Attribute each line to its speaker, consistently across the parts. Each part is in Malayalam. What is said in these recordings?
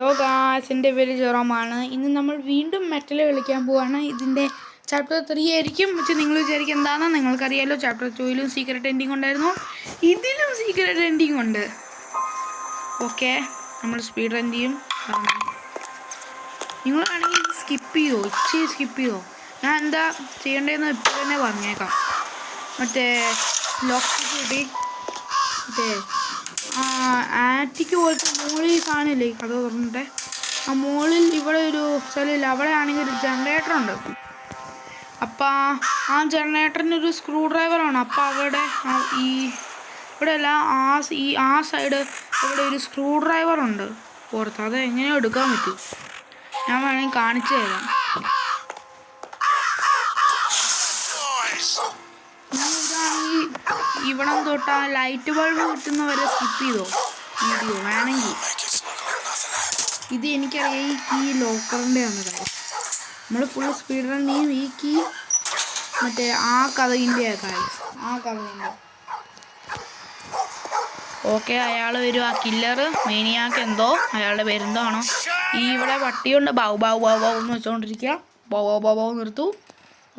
Speaker 1: ഹലോ ഗായ്സ്, എൻ്റെ പേര് ജെറോമാണ്. ഇന്ന് നമ്മൾ വീണ്ടും മെറ്റൽ കളിക്കാൻ പോവാണ്. ഇതിൻ്റെ ചാപ്റ്റർ 3 ആയിരിക്കും. പക്ഷേ നിങ്ങൾ വിചാരിക്കും എന്താണെന്ന് നിങ്ങൾക്കറിയാലോ. ചാപ്റ്റർ 2ലും സീക്രട്ട് എൻഡിങ് ഉണ്ടായിരുന്നു, ഇതിലും സീക്രട്ട് എൻഡിങ് ഉണ്ട്. ഓക്കെ, നമ്മൾ സ്പീഡ് റൺ ചെയ്യും. നിങ്ങളാണെങ്കിൽ സ്കിപ്പ് ചെയ്തോ, ഇച്ചിരി സ്കിപ്പ് ചെയ്തോ. ഞാൻ എന്താ ചെയ്യേണ്ടതെന്ന് ഇപ്പോൾ തന്നെ പറഞ്ഞേക്കാം. മറ്റേ ലോക്ക് കൂടി മറ്റേ ആറ്റിക്ക് പോലത്തെ മുകളിൽ സാധനമില്ലേ, കഥ തുറന്നിട്ടെ ആ മുകളിൽ ഇവിടെ ഒരു സ്ഥലമില്ല, അവിടെ ആണെങ്കിൽ ഒരു ജനറേറ്റർ ഉണ്ട്. അപ്പം ആ ജനറേറ്ററിനൊരു സ്ക്രൂ ഡ്രൈവറാണ്. അപ്പം അവിടെ ഇവിടെയല്ല, ആ സൈഡ് ഇവിടെ ഒരു സ്ക്രൂ ഡ്രൈവറുണ്ട് പുറത്ത്. അത് എങ്ങനെയോ എടുക്കാൻ പറ്റും. ഞാൻ വേണമെങ്കിൽ കാണിച്ചു തരാം. ഇതാണെങ്കിൽ ഇവിടം തൊട്ട് ആ ലൈറ്റ് ബൾബ് കിട്ടുന്നവരെ സ്കിപ്പ് ചെയ്തോ വീഡിയോ വേണമെങ്കിൽ. ഇത് എനിക്കറിയാം, ഈ കീ ലോക്കറിൻ്റെ ആണ് കാര്യം. നമ്മൾ ഫുൾ സ്പീഡ് റൺ ചെയ്യും. ഈ കീ മറ്റേ ആ കഥയിൻ്റെ കാര്യം, ആ കഥയിൻ്റെ. ഓക്കെ, അയാൾ വരും. ആ കില്ലർ മേനിയാക്ക് എന്തോ, അയാളുടെ പേരെന്തോ ആണോ. ഈ ഇവിടെ പട്ടിയുണ്ട്, ബാവു ബാവു ബാവു ബാവു എന്ന് വെച്ചുകൊണ്ടിരിക്കുക. ബാവു ബാവു ബാവു നിർത്തു.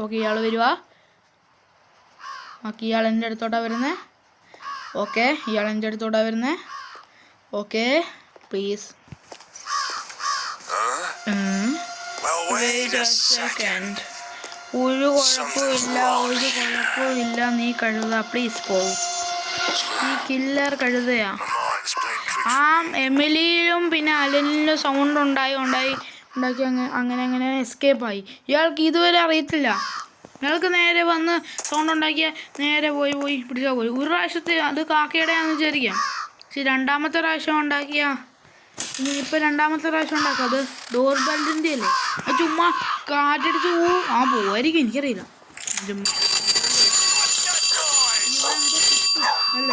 Speaker 1: ഓക്കെ, ഇയാൾ വരുവാ. ഓക്കെ, ഇയാൾ എൻ്റെ അടുത്തോട്ടാണ് വരുന്നത്. ഓക്കെ, ഇയാൾ എൻ്റെ അടുത്തോട്ടാണ് വരുന്നത്. ഓക്കെ, പ്ലീസ് ഒരു കുഴപ്പമില്ല, നീ കഴുത പ്ലീസ് പോ. ഈ കില്ലർ കഴുതയാ. ആ എമിലിയിലും പിന്നെ അലനിലും സൗണ്ട് ഉണ്ടാക്കി അങ്ങനെ എസ്കേപ്പായി. ഇയാൾക്ക് ഇതുവരെ അറിയത്തില്ല. ഇയാൾക്ക് നേരെ വന്ന് സൗണ്ട് ഉണ്ടാക്കിയ നേരെ പോയി പിടിച്ചാൽ പോയി. ഒരു പ്രാവശ്യത്തെ അത് കാക്കയുടെയാണെന്ന് വിചാരിക്കാം. പക്ഷെ രണ്ടാമത്തെ പ്രാവശ്യം ഉണ്ടാക്കിയ ഇനിയിപ്പോൾ രണ്ടാമത്തെ പ്രാവശ്യം ഉണ്ടാക്കുക അത് ഡോർ ബെൽറ്റിൻ്റെ അല്ലേ. അത് ചുമ്മാ കാറ്റടിച്ച് പോവും. പോവായിരിക്കും, എനിക്കറിയില്ല. അല്ല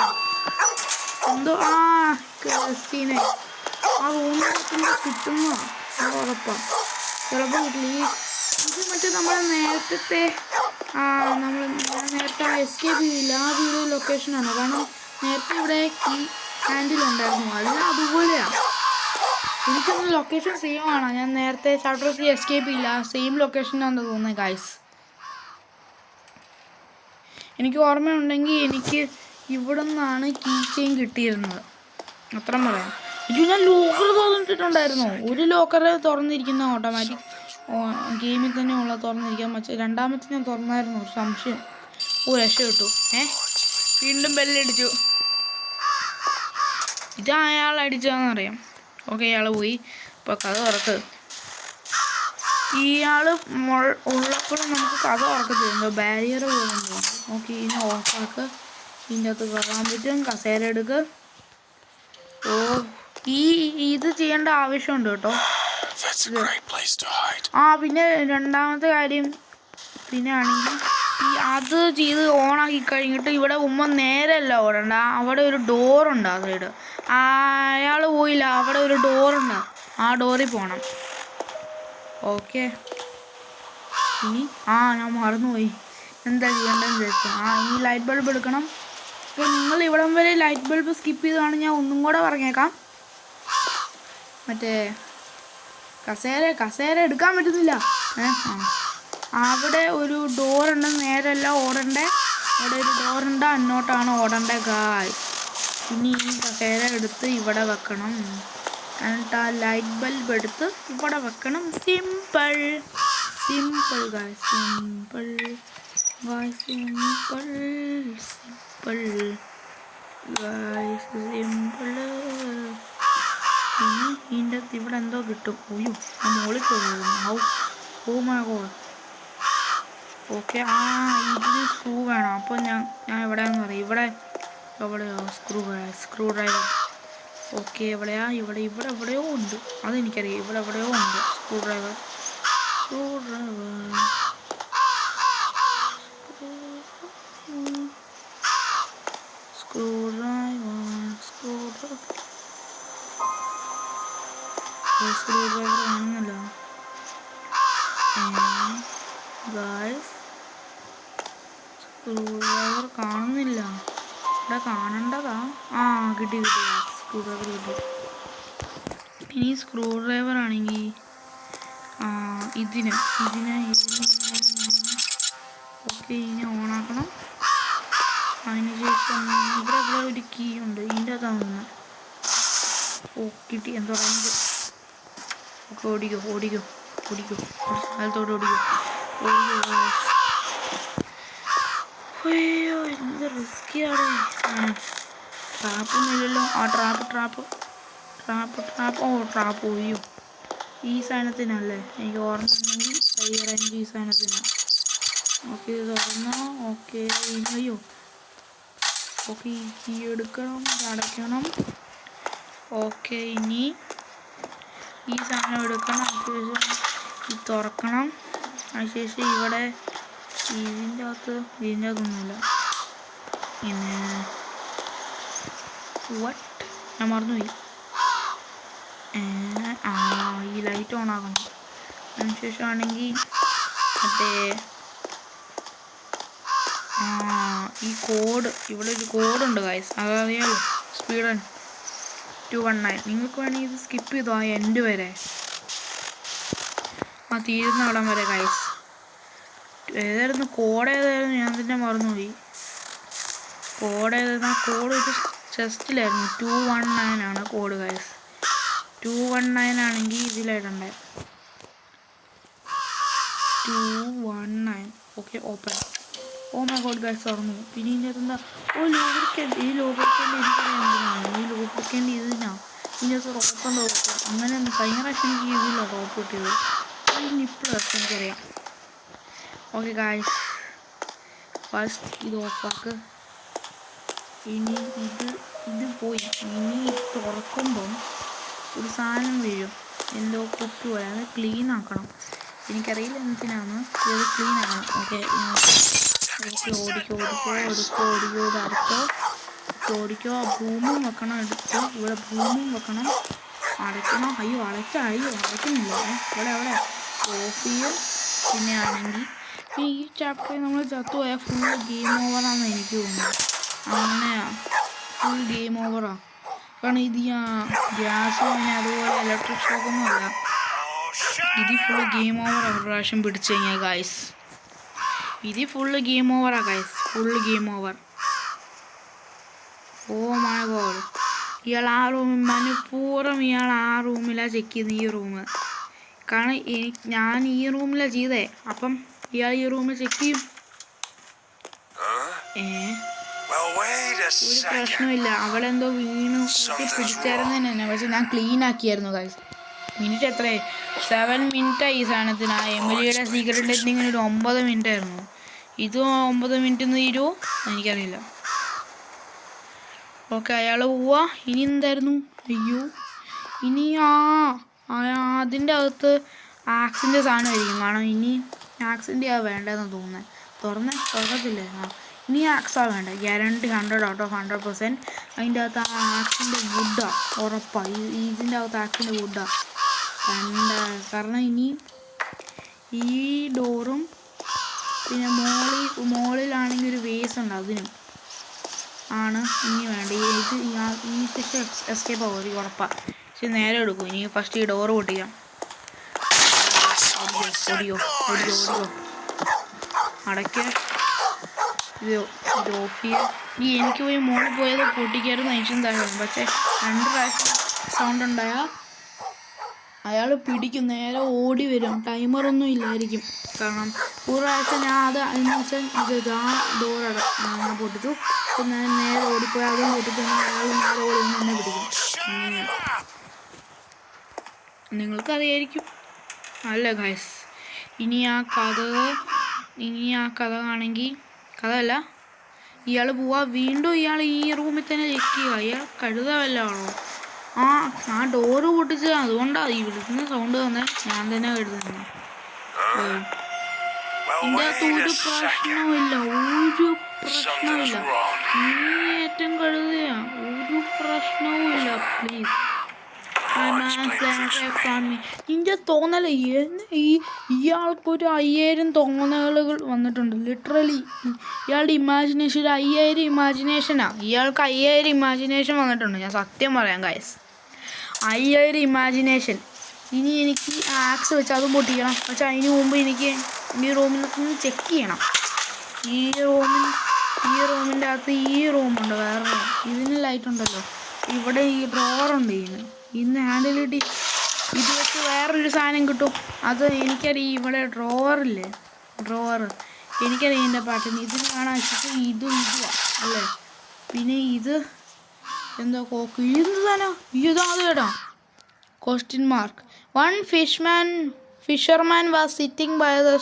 Speaker 1: എന്തോ സീനെ ആ റൂമിൽ കിട്ടുന്ന ഉറപ്പാണ്. ചിലപ്പോൾ കിട്ടില്ല. ഇത് മറ്റേ നമ്മൾ നേരത്തെ നേരത്തെ എസ്കേപ്പ് ചെയ്തില്ല, ആ വീഡിയോ ലൊക്കേഷനാണ്. കാരണം നേരത്തെ ഇവിടെ കീ ഹാൻഡിലുണ്ടായിരുന്നു, അല്ല അതുപോലെയാണ്. എനിക്കൊന്ന് ലൊക്കേഷൻ സെയിം ആണ്. ഞാൻ നേരത്തെ ചാപ്റ്റർ 3 എസ്കേപ്പ് ചെയ്യില്ല, സെയിം ലൊക്കേഷനാണെന്ന് തോന്നുന്നത് ഗൈസ്. എനിക്ക് ഓർമ്മയുണ്ടെങ്കിൽ എനിക്ക് ഇവിടെ നിന്നാണ് കീ ചെയിൻ കിട്ടിയിരുന്നത്, അത്ര പറയാം. ഇത് ഞാൻ ലോക്കർ തുറന്നിട്ടുണ്ടായിരുന്നു. ഒരു ലോക്കർ തുറന്നിരിക്കുന്ന ഓട്ടോമാറ്റിക് ഗെയിമിൽ തന്നെ ഉള്ള തുറന്നിരിക്കാൻ. പക്ഷേ രണ്ടാമത്തെ ഞാൻ തുറന്നായിരുന്നു, ഒരു സംശയം. രക്ഷപ്പെട്ടു. വീണ്ടും ബെല്ലടിച്ചു. ഇത് അയാൾ അടിച്ചതെന്നറിയാം. ഓക്കെ, ഇയാൾ പോയി. ഇപ്പോൾ കഥ തുറക്ക്. ഇയാൾ ഉള്ളപ്പോഴും നമുക്ക് കഥ തുറക്കത്തില്ല, എന്തോ ബാരിയർ പോകുന്നു. ഓക്കെ, ഇതിനെ ഓഫാക്ക്. ഇതിൻ്റെ അകത്ത് കയറാൻ പറ്റും. കസേര എടുക്ക്. ഇത് ചെയ്യേണ്ട ആവശ്യമുണ്ട് കേട്ടോ. പിന്നെ രണ്ടാമത്തെ കാര്യം പിന്നെ ആണെങ്കിൽ അത് ചെയ്ത് ഓണാക്കി കഴിഞ്ഞിട്ട് ഇവിടെ നേരെയല്ല ഓടണ്ട. അവിടെ ഒരു ഡോറുണ്ട് ആ സൈഡ്. അയാൾ പോയില്ല, അവിടെ ഒരു ഡോറുണ്ട്, ആ ഡോറിൽ പോകണം. ഓക്കെ, ഇനി ഞാൻ മറന്നുപോയി എന്താ ചെയ്യേണ്ടതെന്ന് ചോദിച്ചാൽ ഇനി ലൈറ്റ് ബൾബ് എടുക്കണം. അപ്പോൾ നിങ്ങൾ ഇവിടം വരെ ലൈറ്റ് ബൾബ് സ്കിപ്പ് ചെയ്തതാണ്. ഞാൻ ഒന്നും കൂടെ പറഞ്ഞേക്കാം. മറ്റേ കസേര എടുക്കാൻ പറ്റുന്നില്ല. അവിടെ ഒരു ഡോറുണ്ട്, നേരെയല്ല ഓടണ്ടേ. അവിടെ ഒരു ഡോറുണ്ട്, അങ്ങോട്ടാണ് ഓടണ്ടേ ഗായ്സ്. ഇനി ഈ കസേര എടുത്ത് ഇവിടെ വെക്കണം. എന്നിട്ട് ആ ലൈറ്റ് ബൾബ് എടുത്ത് ഇവിടെ വെക്കണം. Simple guys, simple. ഇനി ഇതിൻ്റെ ഇവിടെ എന്തോ കിട്ടും. ആ മുകളിൽ പോകുന്നു. ഓക്കെ, ഇതിന് സ്ക്രൂ വേണം. അപ്പോൾ ഞാൻ എവിടെയാണെന്ന് പറയും. എവിടെയോ സ്ക്രൂ ഡ്രൈവർ. ഓക്കെ, എവിടെയാ? ഇവിടെ എവിടെയോ ഉണ്ട്, അതെനിക്കറിയാം. ഇവിടെ എവിടെയോ ഉണ്ട് സ്ക്രൂ ഡ്രൈവർ. കാണുന്നല്ലോ ഗായ്സ്. സ്ക്രൂ ഡ്രൈവർ കാണുന്നില്ല. ഇവിടെ കാണേണ്ടതാ. കിട്ടി സ്ക്രൂ ഡ്രൈവർ കിട്ടി. ഇനി സ്ക്രൂ ഡ്രൈവർ ആണെങ്കിൽ ഇതിന് ഓക്കെ ഇനി ഓണാക്കണം. അതിനുശേഷം ഇവിടെ ഒരു കീ ഉണ്ട്, ഇതിൻ്റെ അകത്താണ്. ഓ കിട്ടി, എന്തോ റേഞ്ച്. ഓക്കെ ഓടിക്കോ സ്ഥലത്തോട്ട് ഓടിക്കോ. അയ്യോ എന്ത് റിസ്ക്കിയാണ്. ട്രാപ്പൊന്നുമില്ലല്ലോ. ആ ട്രാപ്പ് ഓ ട്രാപ്പ് ഒയ്യോ ഈ സാധനത്തിനല്ലേ എനിക്ക് ഓർമ്മയുണ്ടെങ്കിൽ റേഞ്ച് ഈ സാധനത്തിനാണ്. ഓക്കെ ഇത് തുറന്നോ. ഓക്കെ അയ്യോ ഓക്കെ ഈ കീ എടുക്കണം, അടയ്ക്കണം. ഓക്കെ ഇനി ഈ സാധനം എടുക്കണം, അതിനുശേഷം ഇത് തുറക്കണം. അതിനുശേഷം ഇവിടെ ഇതിൻ്റെ അകത്തൊന്നുമില്ല. പിന്നെ ഞാൻ മറന്നുപോയി. ഈ ലൈറ്റ് ഓൺ ആക്കണം. അതിനുശേഷം ആണെങ്കിൽ മറ്റേ ഈ കോഡ്, ഇവിടെ ഒരു കോഡുണ്ട് ഗൈസ്, അതറിയാമല്ലോ. സ്പീഡ് 219. നിങ്ങൾക്ക് വേണമെങ്കിൽ ഇത് സ്കിപ്പ് ചെയ്തോ ആ എൻഡ് വരെ, തീരുന്ന ഇടം വരെ ഗൈസ്. ഏതായിരുന്നു കോഡ് ഞാൻ തന്നെ മറന്നുപോയി. കോഡ് ഒരു ചെസ്റ്റിലായിരുന്നു. 219 ആണ് കോഡ് ഗൈസ്. 219 ആണെങ്കിൽ ഇതിലായിട്ടുണ്ടേ 219. Okay open. Oh my god guys തുറന്നു. പിന്നെ ഇതിൻ്റെ അകത്തെന്താ, ലൂബ്രിക്കൻ്റ്. ഈ ലൂബ്രിക്കൻ്റ് എനിക്കറിയാം എന്തിനാണ്. ഈ ലൂബ്രിക്കൻ്റ് ഇതിനാണ്. ഇതിൻ്റെ അകത്ത് റോപ്പുണ്ട്. അങ്ങനെ കഴിഞ്ഞ പ്രാവശ്യം എനിക്ക് ഇതിലാണ് റോപ്പ് കിട്ടിയത്. ഇപ്പോഴും എനിക്കറിയാം. ഓക്കെ ഗൈസ് ഫസ്റ്റ് ഇത് ഓഫാക്ക്. ഇനി ഇത് പോയി. ഇനി തുറക്കുമ്പം ഒരു സാധനം വീഴും, എന്തോ കുപ്പി പോലെ. അത് ക്ലീൻ ആക്കണം. എനിക്കറിയില്ല എന്തിനാണ്. ഇത് ക്ലീൻ ആക്കണം. ഓക്കെ ഓടിക്കോ ഓടിക്കോ. ഭൂമിയും വെക്കണം. എടുത്ത് ഇവിടെ ഭൂമിയും വെക്കണം, അടയ്ക്കണം. അടയ്ക്കുന്നില്ല. ഇവിടെ ഓഫ് ചെയ്യും. പിന്നെ ആണെങ്കിൽ ഈ ചാപ്റ്ററിൽ നമ്മൾ ചത്തുപോയാൽ ഫുൾ ഗെയിം ഓവറാണെന്ന് എനിക്ക് തോന്നുന്നു. അങ്ങനെയാ, ഫുൾ ഗെയിം ഓവറാണ്. കാരണം ഇത് ഗ്യാസോ പിന്നെ അതുപോലെ ഇലക്ട്രിക് ഷോക്കൊന്നും അല്ല. ഇത് ഫുള്ള് ഗെയിം ഓവറാണ്. ഒരു പ്രാവശ്യം പിടിച്ചു കഴിഞ്ഞാൽ ഗൈസ്, ഇത് ഫുള്ള് ഗെയിം ഓവറാണ് guys. Full game over. Oh my god. ഇയാൾ ആ റൂമിൽ മനഃപൂർവ്വം റൂമിലാണ് ചെക്ക് ചെയ്യുന്നത്, ഈ റൂം. കാരണം ഞാൻ ഈ റൂമിലാണ് ചെയ്തേ. അപ്പം ഇയാൾ ഈ റൂമിൽ ചെക്ക് ചെയ്യും. ഒരു പ്രശ്നമില്ല. അവളെന്തോ വീണു പിടിച്ചായിരുന്നു തന്നെ. പക്ഷെ ഞാൻ ക്ലീൻ ആക്കിയായിരുന്നു ഗൈസ്. മിനിറ്റ് എത്രയായി? 7 മിനിറ്റായി ഈ സാധനത്തിന്. ആ എമിലിയുടെ സീക്രട്ട് ഡെറ്റിങ്ങിന് ഒരു 9 മിനിറ്റ് ആയിരുന്നു. ഇത് 9 മിനിറ്റ് തീരുമോ എനിക്കറിയില്ല. ഓക്കെ അയാൾ പോവാ. ഇനി എന്തായിരുന്നു? അയ്യോ ഇനി അതിൻ്റെ അകത്ത് ആക്സിൻ്റെ സാധനമായിരിക്കും. കാരണം ഇനി ആക്സിൻ്റെ വേണ്ടതെന്ന് തോന്നുന്നത്. തുറക്കത്തില്ലേ? ഇനി ആക്സാണ് വേണ്ടത്. ഗ്യാരണ്ടി 100/100%. അതിൻ്റെ അകത്ത് ആ ആക്സിൻ്റെ വുഡാണ് ഉറപ്പാണ്. ഇതിൻ്റെ അകത്ത് ആക്സിൻ്റെ വുഡാണ്. കാരണം ഇനി ഈ ഡോറും പിന്നെ മോളിലാണെങ്കിൽ ഒരു വേസ് ഉണ്ട്, അതിനും ആണ് ഇനി വേണ്ട. ഈ ശേഷം എസ്കേപ്പ് ആവും ഉറപ്പാണ്. പക്ഷെ നേരെ എടുക്കും. ഇനി ഫസ്റ്റ് ഈ ഡോറ് പൊട്ടിക്കാം. ഓടിയോ അടയ്ക്ക്. ഇത് ഓഫ് ചെയ്യാം. ഇനി എനിക്ക് പോയി മോളിൽ പോയത് പൊട്ടിക്കായിരുന്നു നയിച്ചെന്തായാലും. പക്ഷേ 2 പ്രാവശ്യം സൗണ്ട് ഉണ്ടായാൽ അയാൾ പിടിക്കും, നേരെ ഓടി വരും. ടൈമറൊന്നും ഇല്ലായിരിക്കും. കാരണം ഒരു പ്രാവശ്യം ഞാൻ എന്ന് വെച്ചാൽ ആ ഡോർ ഞാൻ പൊട്ടിച്ചു. പിന്നെ നേരെ ഓടിപ്പോയി അതും പൊട്ടിച്ചു. അയാൾ നേരെ ഓടി എന്നെ പിടിക്കും. അങ്ങനെ നിങ്ങൾക്കറിയായിരിക്കും അല്ല ഗൈസ്. ഇനി ആ കഥ ആണെങ്കിൽ കഥയല്ല, ഇയാൾ പോവാ. വീണ്ടും ഇയാൾ ഈ റൂമിൽ തന്നെ ചെക്ക് ചെയ്യുക. ഇയാൾ കഴുതവല്ലാണോ? ആ ഡോറ് പൊട്ടിച്ചത് അതുകൊണ്ടാണ് ഈ വിളിക്കുന്ന സൗണ്ട് തന്നെ. ഞാൻ തന്നെ കഴുതുന്നത്. ഇതിൻ്റെ അകത്ത് ഒരു പ്രശ്നവുമില്ല. നീ ഏറ്റവും കഴുതയാ. ഒരു പ്രശ്നവുമില്ല. പ്ലീസ് നിന്റെ തോന്നല. ഇയാൾക്കൊരു 5000 തോന്നലുകൾ വന്നിട്ടുണ്ട്. ലിറ്ററലി ഇയാളുടെ ഇമാജിനേഷൻ ഒരു 5000 ഇമാജിനേഷനാണ്. ഇയാൾക്ക് 5000 ഇമാജിനേഷൻ വന്നിട്ടുണ്ട്. ഞാൻ സത്യം പറയാം ഗൈസ്. 5000 ഇമാജിനേഷൻ. ഇനി എനിക്ക് ആക്സ് വെച്ച് അതും പൊട്ടിക്കണം. പക്ഷെ അതിന് മുമ്പ് എനിക്ക് ഈ റൂമിനൊന്ന് ചെക്ക് ചെയ്യണം. ഈ റൂമിൻ്റെ അകത്ത് ഈ റൂമുണ്ട്, വേറെ റൂം. ഇതിന് ലൈറ്റ് ഉണ്ടല്ലോ. ഇവിടെ ഈ ഡ്രോറുണ്ട്. ഇന്ന് ഹാൻഡിൽ കിട്ടി. ഇത് വെച്ച് വേറൊരു സാധനം കിട്ടും. അത് എനിക്കറിയാം. ഇവിടെ ഡ്രോവറില്ലേ, ഡ്രോവർ എനിക്കറിയാം ഇതിൻ്റെ പാറ്റേൺ. ഇതിന് കാണാൻ വെച്ചിട്ട് ഇതുവാ അല്ലേ. പിന്നെ ഇത് എന്താ കോക്ക്, ഇത് തന്നെ ഇതാണ് കേട്ടോ. Question mark. One fisherman was sitting by the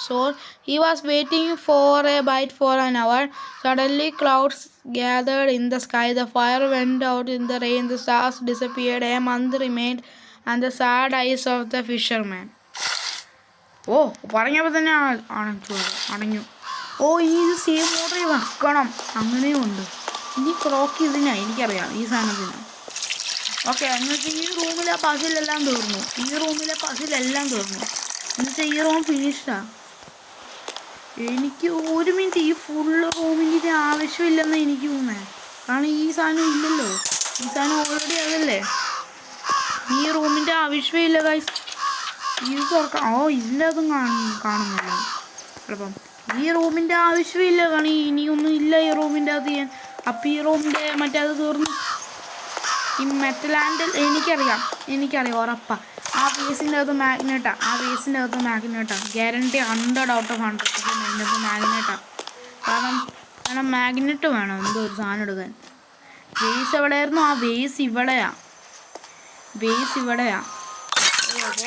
Speaker 1: shore. He was waiting for a bite for an hour. Suddenly clouds gathered in the sky. The fire went out in the rain. The stars disappeared. A month remained and the sad eyes of the fisherman. ഓ പറഞ്ഞപ്പോൾ തന്നെ അടഞ്ഞു. ഓ ഇനി ഇത് സെയിം ഓർഡറിൽ വെക്കണം. അങ്ങനെയുണ്ട്. ഇനി ക്രോക്ക് ഇതിനാ എനിക്കറിയാം ഈ സാധനത്തിന്. ഓക്കെ, എന്നുവെച്ചാൽ ഈ റൂമിലെ പസിലെല്ലാം തീർന്നു. എന്നുവെച്ചാൽ ഈ റൂം ഫിനിഷ്ഡാ. എനിക്ക് ഒരു മിനിറ്റ് ഈ ഫുള്ള് റൂമിൻ്റെ ആവശ്യമില്ലെന്ന് എനിക്ക് തോന്നുന്നത്. കാരണം ഈ സാധനം ഇല്ലല്ലോ. ഈ സാധനം ഓൾറെഡി അതല്ലേ. ഈ റൂമിൻ്റെ ആവശ്യമില്ല ഗൈസ്. ഇത് തുറക്കാം. ഓ ഇല്ലതും കാണുന്നില്ല ചിലപ്പം. ഈ റൂമിൻ്റെ ആവശ്യമില്ല. കാരണം ഇനിയൊന്നും ഇല്ല ഈ റൂമിൻ്റെ അത് ചെയ്യാൻ. അപ്പം ഈ റൂമിൻ്റെ മറ്റേ അത് തീർന്നു. ഈ മെറ്റൽ ഹാൻഡിൽ എനിക്കറിയാം ഉറപ്പാണ്. ആ ബേസിൻ്റെ അകത്ത് മാഗ്നറ്റാണ്. ഗ്യാരണ്ടി 100 out of 100 അതിൻ്റെ അകത്ത് മാഗ്നറ്റാണ്. കാരണം മാഗ്നറ്റ് വേണം എന്തോ ഒരു സാധനം എടുക്കാൻ. ബേസ് എവിടെയായിരുന്നു? ആ ബേസ് ഇവിടെയാ.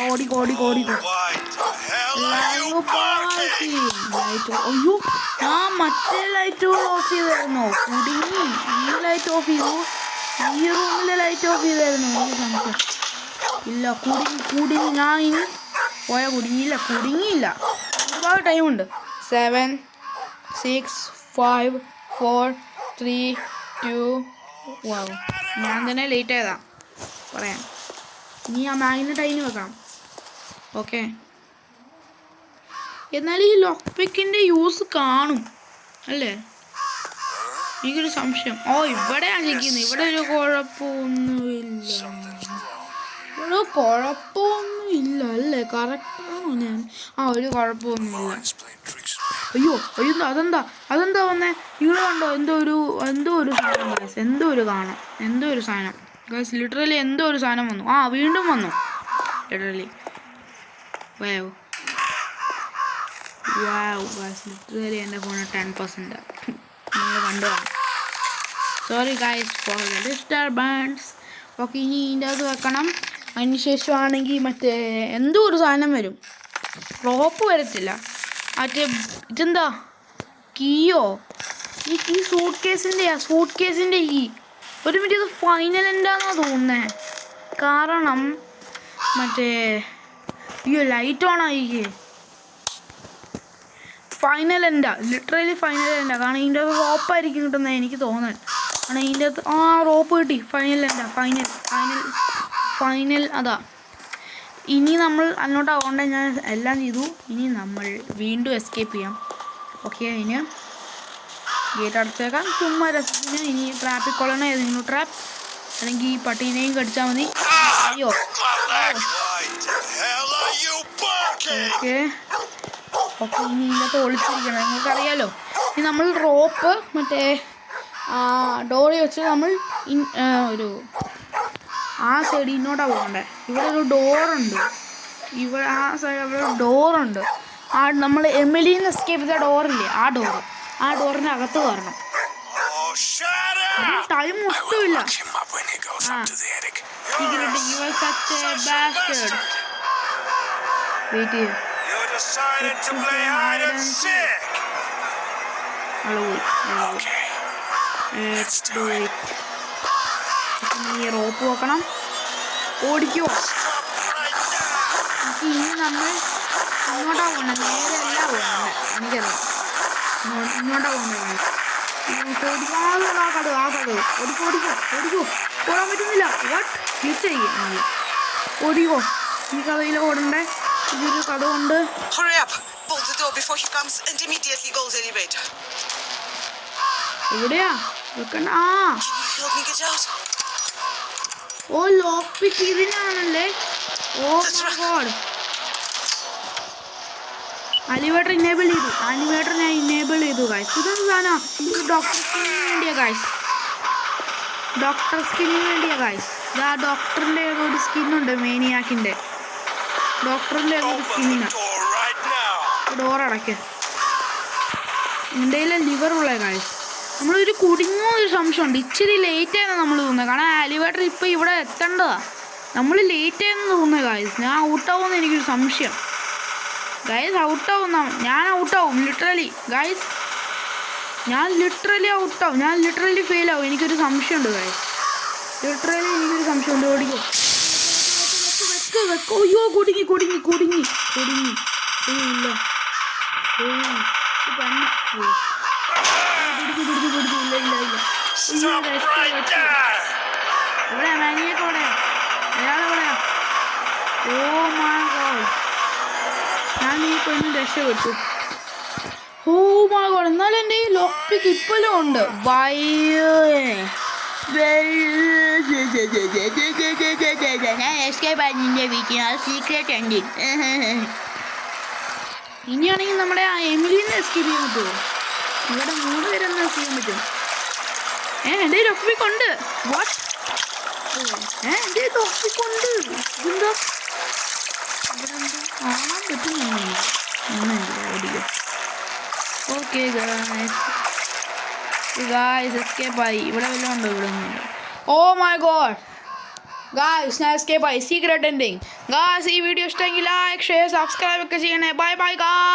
Speaker 1: ഓടിക്കോ. അയ്യോ, ഞാൻ മറ്റേ ലൈറ്റ് ഓഫ് ചെയ്തായിരുന്നോ? കുടുങ്ങി. ഈ ലൈറ്റ് ഓഫ് ചെയ്തു. ഈ റൂമിലെ ലൈറ്റ് ഓഫ് ചെയ്തായിരുന്നു. എനിക്ക് സംശയം ഇല്ല. കുടുങ്ങി. ഞാൻ ഇനി കുടുങ്ങിയില്ല. ഒരുപാട് ടൈമുണ്ട്. 7 6 5 4 3 2 വാവ്. ഞാൻ തന്നെ ലേറ്റ് ആയതാ പറയാം. ഇനി ആ മാഗ്നറ്റ് അതിന് വെക്കണം. ഓക്കെ, എന്നാൽ ഈ ലോക്ക് പിക്കിൻ്റെ യൂസ് കാണും അല്ലേ? എനിക്കൊരു സംശയം. ഓ ഇവിടെയാണ് ഇരിക്കുന്നത്. ഇവിടെ ഒരു കുഴപ്പമൊന്നുമില്ല അല്ലേ? കറക്റ്റാണോ ഞാൻ? ഒരു കുഴപ്പമൊന്നുമില്ല. അയ്യോ അതെന്താ വന്നേ? ഇവിടെ കണ്ടോ? എന്തോ ഒരു സാധനം ഗൈസ്. എന്തോ ഒരു സാധനം ഗൈസ്. ലിറ്ററലി എന്തോ ഒരു സാധനം വന്നു. വീണ്ടും വന്നു ലിറ്ററലി. വാവ് ഗൈസ്. ലിറ്ററലി എൻ്റെ ഫോണ് 10% നിങ്ങൾ കണ്ടു. Sorry guys for the disturbance. Okay, ഇനി ഇതിൻ്റെ അത് വെക്കണം. അതിന് ശേഷമാണെങ്കിൽ മറ്റേ എന്തോ ഒരു സാധനം വരും. റോപ്പ് വരത്തില്ല. മറ്റേ ഇതെന്താ കീയോ? ഈ കീ സൂട്ട് കേസിൻ്റെ കീ. ഒരു മിനിറ്റ്, ഇത് ഫൈനൽ എന്താണെന്നാണ് തോന്നുന്നത്. കാരണം മറ്റേ ലൈറ്റ് ഓൺ ആയി. ലിറ്ററലി ഫൈനൽ എൻഡാ. കാരണം ഇതിൻ്റെ അത് റോപ്പായിരിക്കും കിട്ടുന്നത് എനിക്ക് തോന്നാൻ. കാരണം ഇതിൻ്റെ അകത്ത് റോപ്പ് കിട്ടി. ഫൈനൽ അതാ. ഇനി നമ്മൾ അങ്ങോട്ടാവണ്ടേ. ഞാൻ എല്ലാം ചെയ്തു. ഇനി നമ്മൾ വീണ്ടും എസ്കേപ്പ് ചെയ്യാം. ഓക്കെ, അതിന് ഗേറ്റ് അടച്ചേക്കാം. ചുമ്മാ രസത്തിന്. ഇനി ട്രാപ്പിൽ കൊള്ളണേ ഏതെങ്കിലും ട്രാപ്പ്, അല്ലെങ്കിൽ ഈ പട്ടീനെയും കടിച്ചാൽ മതി. അയ്യോ ഓക്കെ, ഇനി ഇതിനകത്ത് ഒളിച്ചിരിക്കണം. നിങ്ങൾക്കറിയാലോ. ഇനി നമ്മൾ റോപ്പ് മറ്റേ ഡോറി വെച്ച് നമ്മൾ ആ സൈഡ് ഇങ്ങോട്ടാണ് പോകണ്ടേ. ഇവിടെ ഒരു ഡോറുണ്ട്. ആ സൈഡ് അവിടെ ഒരു ഡോറുണ്ട്. നമ്മൾ എമിലിന്ന് എസ്കേപ്പ് ചെയ്ത ഡോറില്ലേ, ആ ഡോറിൻ്റെ അകത്ത് കയറണം. ടൈം ഒട്ടുമില്ല. വെയിറ്റ് ചെയ്യും. ഈ റോപ്പ് വെക്കണം. ഓടിക്കോ. ഇനി നമ്മൾ ഇങ്ങോട്ടാ പോകണ്ട. നേരെയല്ല പോകണ്ട. എനിക്കറിയാം ഇങ്ങോട്ടാ പോകണ്ട. ഒരുപാട് ആ കഥ ഓടിക്കോ. ഓടാൻ പറ്റുന്നില്ല. ക്ലിക്ക് ചെയ്യും. ഓടിക്കോ. ഈ കഥയിൽ ഓടണ്ടേ. ഇതൊരു കഥ കൊണ്ട് എവിടെയാ വെക്കണ്ട? ഓ ലോക്ക് പിക്ക് ഇതിനാണല്ലേ. Oh my god. Elevator enable ചെയ്തു. അലിവേറ്റർ ഞാൻ ഇനേബിൾ ചെയ്തു ഗൈസ്. ഇതൊന്നും സാധനം ഇത് ഡോക്ടർ സ്കിന്നിന് വേണ്ടിയാ ഗൈസ്. ഡോക്ടർ സ്കിന്നിന് വേണ്ടിയാ ഗൈസ്. ഇതാ ഡോക്ടറിൻ്റെ ഒരു സ്കിന്നുണ്ട് മേനിയാക്കിൻ്റെ. ഡോക്ടറിൻ്റെ ഒരു സ്കിന്നിനാ. ഡോർ അടയ്ക്കുക. എൻ്റെ കയ്യിൽ ലിവറുള്ള ഗൈസ്. നമ്മളൊരു കുടുങ്ങുന്നൊരു സംശയമുണ്ട്. ഇച്ചിരി ലേറ്റ് ആയെന്ന് നമ്മൾ തോന്നുന്നത്. കാരണം എലിവേറ്റർ ഇപ്പോൾ ഇവിടെ എത്തേണ്ടതാണ്. നമ്മൾ ലേറ്റ് ആയെന്ന് തോന്നുന്നത് ഗൈസ്. ഞാൻ ഔട്ടാവുമെന്ന് എനിക്കൊരു സംശയം ഗൈസ്. ഔട്ടാവുന്ന ഞാൻ ഔട്ടാവും ലിറ്ററലി ഗൈസ്. ഞാൻ ലിറ്ററലി ഔട്ടാവും. ഞാൻ ലിറ്ററലി ഫെയിലാവും. എനിക്കൊരു സംശയമുണ്ട് ഗൈസ്. ലിറ്ററലി എനിക്കൊരു സംശയമുണ്ട്. ഓടിക്കോ വെക്കോ. അയ്യോ കുടുങ്ങി കുടുങ്ങി കുടുങ്ങി കുടുങ്ങി. ഇല്ല പണി. എവിടെയാ മാനിയൊക്കെ? എവിടെയാ അയാളെവിടെയാ? ഓ മൈ ഗോഡ്. ഞാൻ ഈ പെണ്ണ് രക്ഷപ്പെട്ടു. Oh my god. എന്നാലും എൻ്റെ ഈ ലോക്ക് പിക്ക് ഇപ്പോഴും ഉണ്ട്. ഞാൻ എസ്കേപ്പ് ആയതിൻ്റെ വീട്ടിൽ സീക്രട്ട് ഉണ്ട്. ഇനിയാണെങ്കിൽ നമ്മുടെ ആ എമിലിനെ എസ്കേപ്പ് ചെയ്യാൻ പറ്റുമോ? ഇവിടെ 3 പേരൊന്നും എസ്കേപ്പ് ചെയ്യാൻ പറ്റും. എൻ്റെ ലോക്ക് പിക്ക് ഉണ്ട്. വാട്ട്? എൻ്റെ ലോക്ക് പിക്ക് ഉണ്ട്. ഇതെന്താ ഇവിടെ എന്താ കാണാൻ പറ്റുന്നില്ല. ഓടിയോ. ഓക്കെ ഗായ്സ് എസ്കേപ്പ് ആയി. ഇവിടെ വല്ലതും ഉണ്ടോ? ഇവിടെ ഒന്നുമില്ല. ഓ മൈ ഗോഡ് ഗായ്സ് ഞാൻ എസ്കേപ്പ് ആയി. Secret ending. ഗായ്സ് ഈ വീഡിയോ ഇഷ്ടമെങ്കിൽ ലൈക്ക് ഷെയർ സബ്സ്ക്രൈബ് ഒക്കെ ചെയ്യണേ. Bye bye guys.